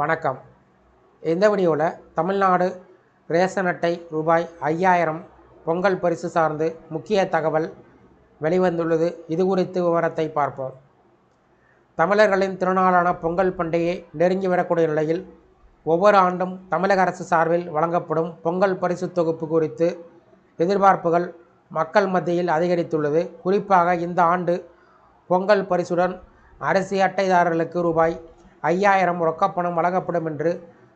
வணக்கம். இந்த வீடியோவில் தமிழ்நாடு ரேஷன் அட்டை ரூபாய் 5000 பொங்கல் பரிசு சார்ந்து முக்கிய தகவல் வெளிவந்துள்ளது. இது குறித்து விவரத்தை பார்ப்போம். தமிழர்களின் திருநாளான பொங்கல் பண்டிகை நெருங்கி வரக்கூடிய நிலையில் ஒவ்வொரு ஆண்டும் தமிழக அரசு சார்பில் வழங்கப்படும் பொங்கல் பரிசு தொகுப்பு குறித்து எதிர்பார்ப்புகள் மக்கள் மத்தியில் அதிகரித்துள்ளது. குறிப்பாக இந்த ஆண்டு பொங்கல் பரிசுடன் அரிசி அட்டைதாரர்களுக்கு ரூபாய் 5000 ரொக்கப்பணம் வழங்கப்படும் என்று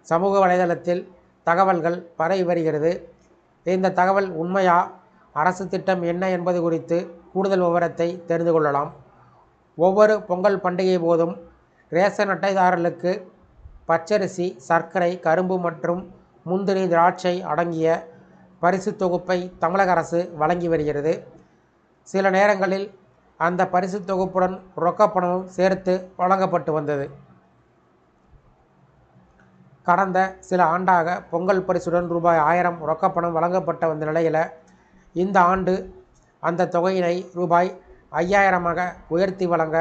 சமூக வலைதளத்தில் தகவல்கள் பரவி வருகிறது. இந்த தகவல் உண்மையா, அரசு திட்டம் என்ன என்பது குறித்து கூடுதல் விவரத்தை தெரிந்து கொள்ளலாம். ஒவ்வொரு பொங்கல் பண்டிகை போதும் ரேஷன் அட்டைதாரர்களுக்கு பச்சரிசி, சர்க்கரை, கரும்பு மற்றும் முந்திரி, திராட்சை அடங்கிய பரிசு தொகுப்பை தமிழக அரசு வழங்கி வருகிறது. சில நேரங்களில் அந்த பரிசு தொகுப்புடன் ரொக்கப்பணமும் சேர்த்து வழங்கப்பட்டு வந்தது. கடந்த சில ஆண்டாக பொங்கல் பரிசுடன் ரூபாய் 1000 ரொக்கப்பணம் வழங்கப்பட்ட வந்த நிலையில் இந்த ஆண்டு அந்த தொகையினை ரூபாய் 5000ஆக உயர்த்தி வழங்க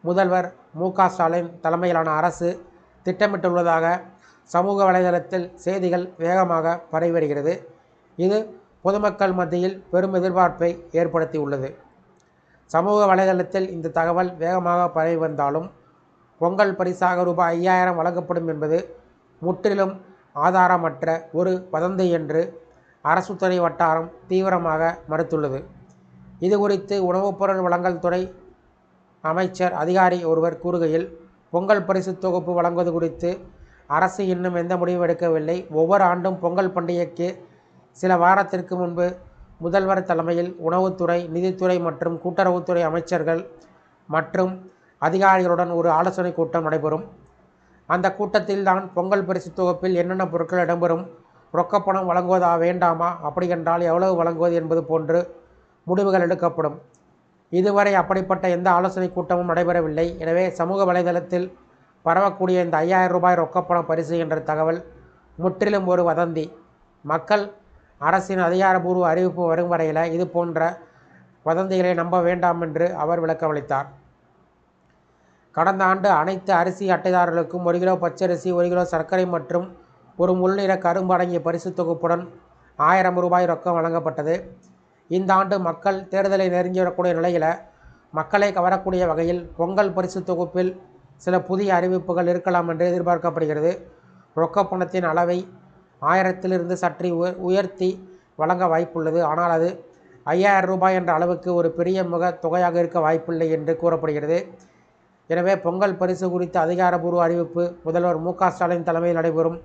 முதல்வர் மு.க.ஸ்டாலின் தலைமையிலான அரசு திட்டமிட்டுள்ளதாக சமூக வலைதளத்தில் செய்திகள் வேகமாக பரவி வருகிறது. இது பொதுமக்கள் மத்தியில் பெரும் எதிர்பார்ப்பை ஏற்படுத்தியுள்ளது. சமூக வலைதளத்தில் இந்த தகவல் வேகமாக பரவி வந்தாலும் பொங்கல் பரிசாக ரூபாய் 5000 வழங்கப்படும் என்பது முற்றிலும் ஆதாரமற்ற ஒரு வதந்தி என்று அரசு துறை வட்டாரம் தீவிரமாக மறுத்துள்ளது. இது குறித்து உணவுப் பொருள் வழங்கல் துறை அமைச்சர் அதிகாரி ஒருவர் கூறுகையில், பொங்கல் பரிசு தொகுப்பு வழங்குவது குறித்து அரசு இன்னும் எந்த முடிவும் எடுக்கவில்லை. ஒவ்வொரு ஆண்டும் பொங்கல் பண்டிகைக்கு சில வாரத்திற்கு முன்பு முதல்வர் தலைமையில் உணவுத்துறை, நிதித்துறை மற்றும் கூட்டுறவுத்துறை அமைச்சர்கள் மற்றும் அதிகாரிகளுடன் ஒரு ஆலோசனை கூட்டம் நடைபெறும். அந்த கூட்டத்தில் தான் பொங்கல் பரிசு தொகுப்பில் என்னென்ன பொருட்கள் இடம்பெறும், ரொக்கப்பணம் வழங்குவதா வேண்டாமா, அப்படி என்றால் எவ்வளவு வழங்குவது என்பது போன்று முடிவுகள் எடுக்கப்படும். இதுவரை அப்படிப்பட்ட எந்த ஆலோசனை கூட்டமும் நடைபெறவில்லை. எனவே சமூக வலைதளத்தில் பரவக்கூடிய இந்த 5000 ரூபாய் ரொக்கப்பண பரிசு என்ற தகவல் முற்றிலும் ஒரு வதந்தி. மக்கள் அரசின் அதிகாரப்பூர்வ அறிவிப்பு வரும் வரையில் இது போன்ற வதந்திகளை நம்ப வேண்டாம் என்று அவர் விளக்கமளித்தார். கடந்த ஆண்டு அனைத்து அரிசி அட்டைதாரர்களுக்கும் 1 கிலோ பச்சரிசி, 1 கிலோ சர்க்கரை மற்றும் ஒரு முள்நிற கரும்பு அடங்கிய பரிசு தொகுப்புடன் 1000 ரூபாய் ரொக்கம் வழங்கப்பட்டது. இந்த ஆண்டு மக்கள் தேர்தலை நெருங்கி வரக்கூடிய நிலையில் மக்களை கவரக்கூடிய வகையில் பொங்கல் பரிசு தொகுப்பில் சில புதிய அறிவிப்புகள் இருக்கலாம் என்று எதிர்பார்க்கப்படுகிறது. ரொக்கப்பணத்தின் அளவை 1000 சற்று உயர்த்தி வழங்க வாய்ப்புள்ளது. ஆனால் அது 5000 ரூபாய் என்ற அளவுக்கு ஒரு பெரிய தொகையாக இருக்க வாய்ப்பில்லை என்று கூறப்படுகிறது. எனவே பொங்கல் பரிசு குறித்த அதிகாரப்பூர்வ அறிவிப்பு முதல்வர் மு.க.ஸ்டாலின் தலைமையில் நடைபெறும்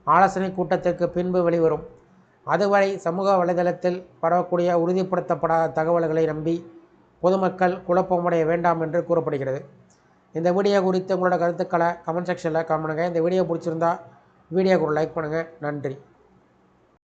ஆலோசனை கூட்டத்திற்கு பின்பு வெளிவரும். அதுவரை சமூக வலைதளத்தில் பரவக்கூடிய உறுதிப்படுத்தப்படாத தகவல்களை நம்பி பொதுமக்கள் குழப்பமடைய வேண்டாம் என்று கூறப்படுகிறது. இந்த வீடியோ குறித்து உங்களோட கருத்துக்களை கமெண்ட் செக்ஷனில் கமெண்ட் பண்ணுங்கள். இந்த வீடியோ பிடிச்சிருந்தா வீடியோக்கு ஒரு லைக் பண்ணுங்கள். நன்றி.